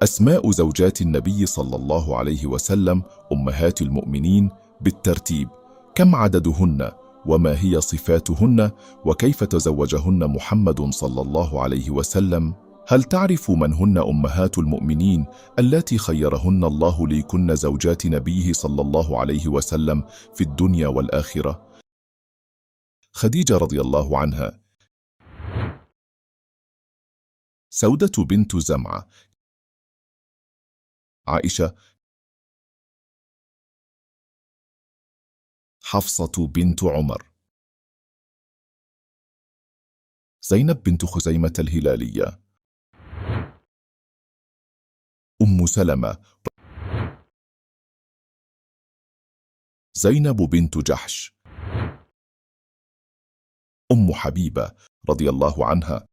أسماء زوجات النبي صلى الله عليه وسلم أمهات المؤمنين بالترتيب: كم عددهن؟ وما هي صفاتهن؟ وكيف تزوجهن محمد صلى الله عليه وسلم؟ هل تعرف من هن أمهات المؤمنين اللاتي خيرهن الله ليكن زوجات نبيه صلى الله عليه وسلم في الدنيا والآخرة؟ خديجة رضي الله عنها، سودة بنت زمعة، عائشة، حفصة بنت عمر، زينب بنت خزيمة الهلالية، أم سلمة، زينب بنت جحش، أم حبيبة رضي الله عنها،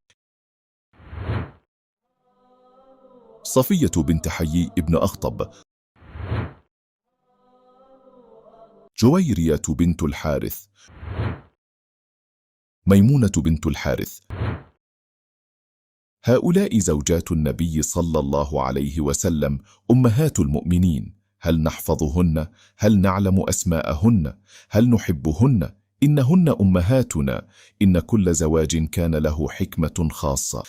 صفية بنت حيي ابن أخطب، جويرية بنت الحارث، ميمونة بنت الحارث. هؤلاء زوجات النبي صلى الله عليه وسلم أمهات المؤمنين. هل نحفظهن؟ هل نعلم أسماءهن؟ هل نحبهن؟ إنهن أمهاتنا. إن كل زواج كان له حكمة خاصة.